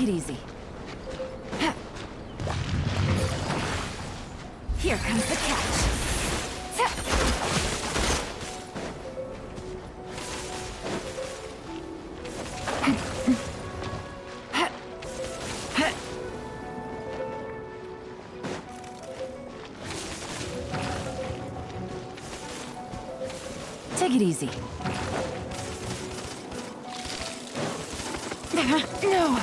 it easy. Here comes the catch. Take it easy. No!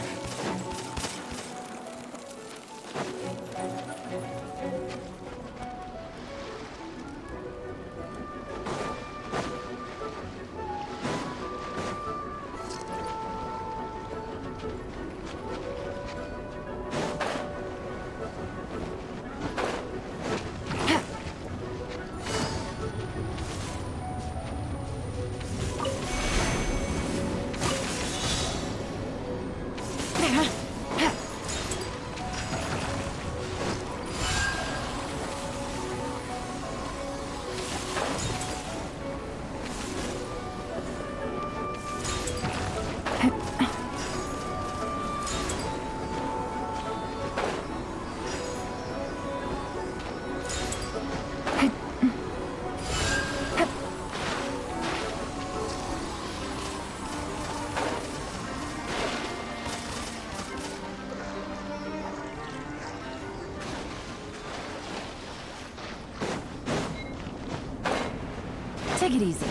Take it easy.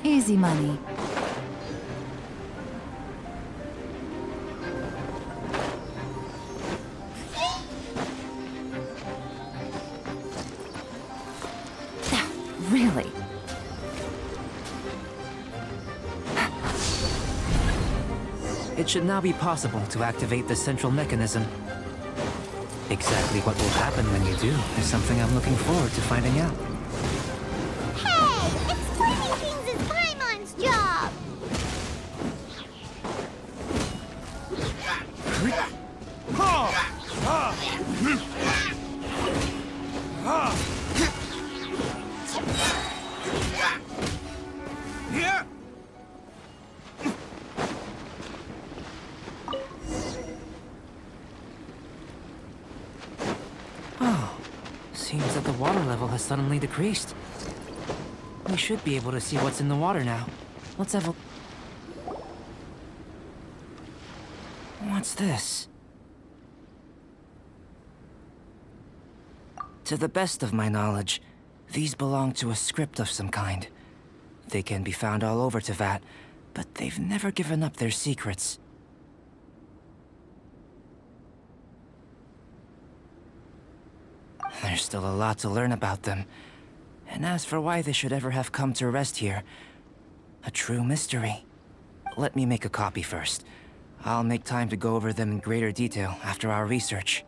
Easy money. Really? It should now be possible to activate the central mechanism. Exactly what will happen when you do is something I'm looking forward to finding out. Hey! Explaining things is Paimon's job! Oh, seems that the water level has suddenly decreased. We should be able to see what's in the water now. Let's have a... What's this? To the best of my knowledge, these belong to a script of some kind. They can be found all over Teyvat, but they've never given up their secrets. There's still a lot to learn about them. And as for why they should ever have come to rest here, a true mystery. Let me make a copy first. I'll make time to go over them in greater detail after our research.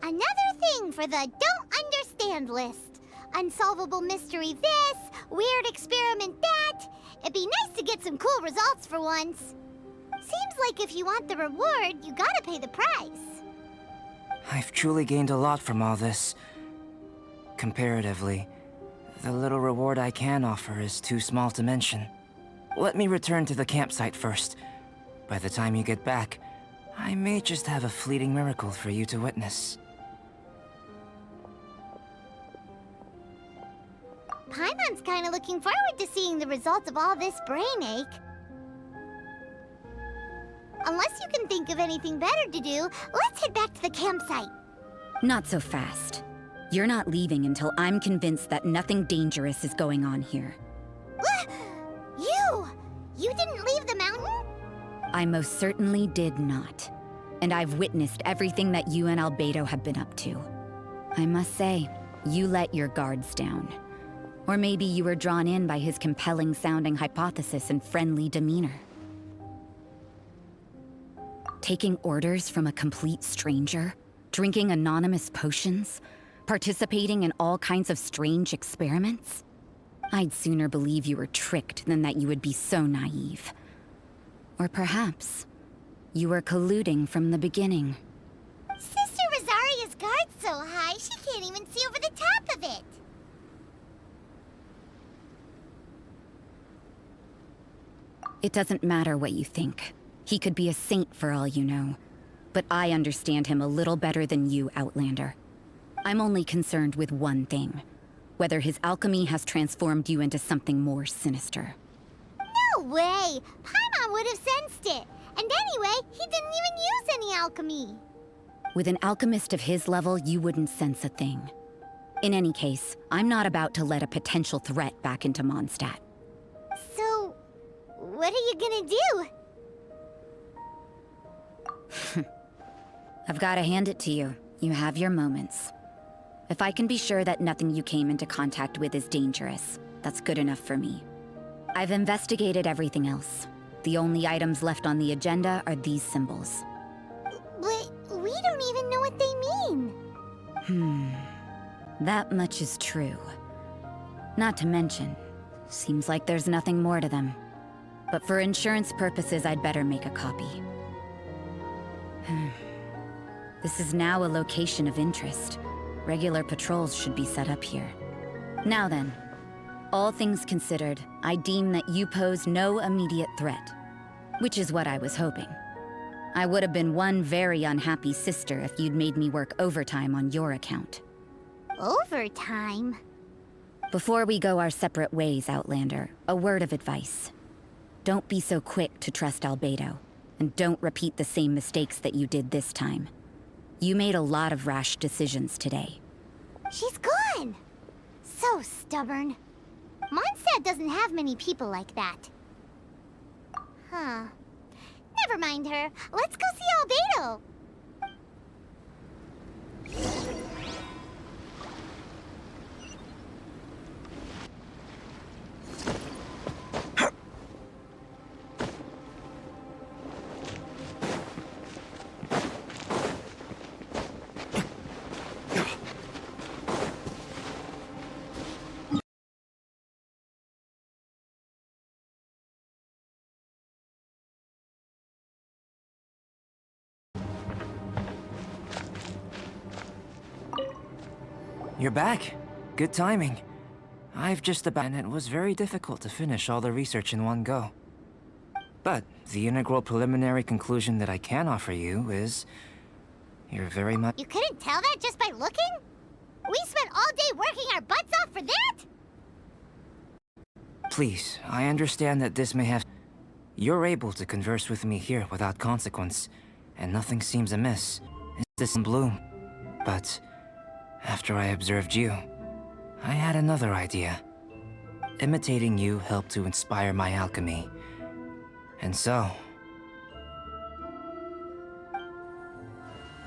Another thing for the don't understand list. Unsolvable mystery this, weird experiment that. It'd be nice to get some cool results for once. Seems like if you want the reward, you gotta pay the price. I've truly gained a lot from all this. Comparatively, the little reward I can offer is too small to mention. Let me return to the campsite first. By the time you get back, I may just have a fleeting miracle for you to witness. Paimon's kinda looking forward to seeing the results of all this brain ache. Unless you can think of anything better to do, let's head back to the campsite. Not so fast. You're not leaving until I'm convinced that nothing dangerous is going on here. You! You didn't leave the mountain? I most certainly did not. And I've witnessed everything that you and Albedo have been up to. I must say, you let your guards down. Or maybe you were drawn in by his compelling-sounding hypothesis and friendly demeanor. Taking orders from a complete stranger? Drinking anonymous potions? Participating in all kinds of strange experiments? I'd sooner believe you were tricked than that you would be so naive. Or perhaps, you were colluding from the beginning. Sister Rosaria's guard's so high, she can't even see over the top of it. It doesn't matter what you think. He could be a saint for all you know. But I understand him a little better than you, Outlander. I'm only concerned with one thing. Whether his alchemy has transformed you into something more sinister. No way! Paimon would have sensed it. And anyway, he didn't even use any alchemy. With an alchemist of his level, you wouldn't sense a thing. In any case, I'm not about to let a potential threat back into Mondstadt. So, what are you gonna do? I've gotta hand it to you. You have your moments. If I can be sure that nothing you came into contact with is dangerous, that's good enough for me. I've investigated everything else. The only items left on the agenda are these symbols. But we don't even know what they mean. That much is true. Not to mention, seems like there's nothing more to them. But for insurance purposes, I'd better make a copy. This is now a location of interest. Regular patrols should be set up here. Now then, all things considered, I deem that you pose no immediate threat. Which is what I was hoping. I would have been one very unhappy sister if you'd made me work overtime on your account. Overtime? Before we go our separate ways, Outlander, a word of advice. Don't be so quick to trust Albedo, and don't repeat the same mistakes that you did this time. You made a lot of rash decisions today. She's gone! So stubborn. Mondstadt doesn't have many people like that. Huh. Never mind her. Let's go see Albedo! You're back. Good timing. I've just about... and it was very difficult to finish all the research in one go. But the integral preliminary conclusion that I can offer you is... you're very much... You couldn't tell that just by looking? We spent all day working our butts off for that? Please, I understand that this may have... You're able to converse with me here without consequence, and nothing seems amiss. It's this in bloom. But... after I observed you, I had another idea. Imitating you helped to inspire my alchemy. And so...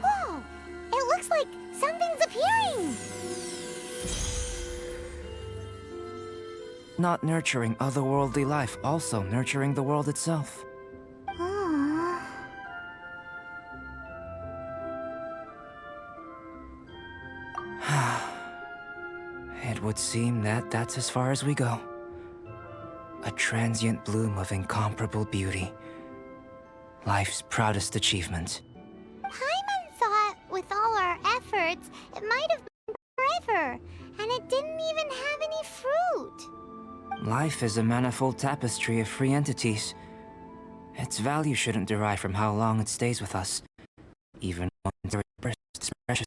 Whoa! It looks like something's appearing! not nurturing otherworldly life, also nurturing the world itself. Aww. It would seem that that's as far as we go. A transient bloom of incomparable beauty. Life's proudest achievement. Paimon thought with all our efforts, it might have been forever, and it didn't even have any fruit. Life is a manifold tapestry of free entities. Its value shouldn't derive from how long it stays with us. Even when it's precious.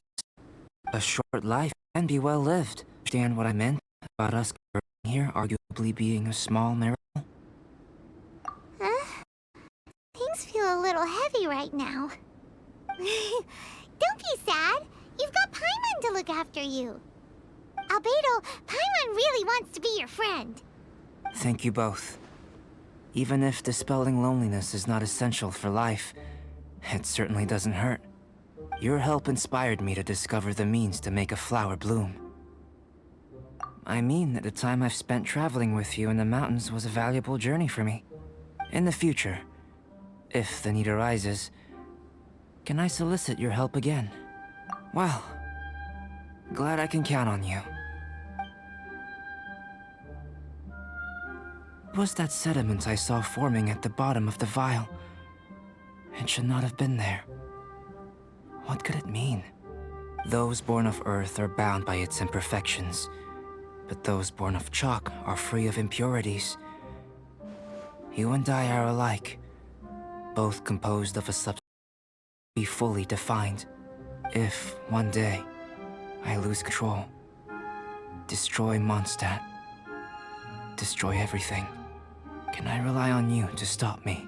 A short life can be well lived. Understand what I meant about us here arguably being a small miracle? Huh? Things feel a little heavy right now. Don't be sad. You've got Paimon to look after you. Albedo, Paimon really wants to be your friend. Thank you both. Even if dispelling loneliness is not essential for life, it certainly doesn't hurt. Your help inspired me to discover the means to make a flower bloom. I mean that the time I've spent traveling with you in the mountains was a valuable journey for me. In the future, if the need arises, can I solicit your help again? Well, glad I can count on you. What was that sediment I saw forming at the bottom of the vial? It should not have been there. What could it mean? Those born of Earth are bound by its imperfections, but those born of chalk are free of impurities. You and I are alike, both composed of a substance to be fully defined. If, one day, I lose control, destroy Mondstadt, destroy everything, can I rely on you to stop me?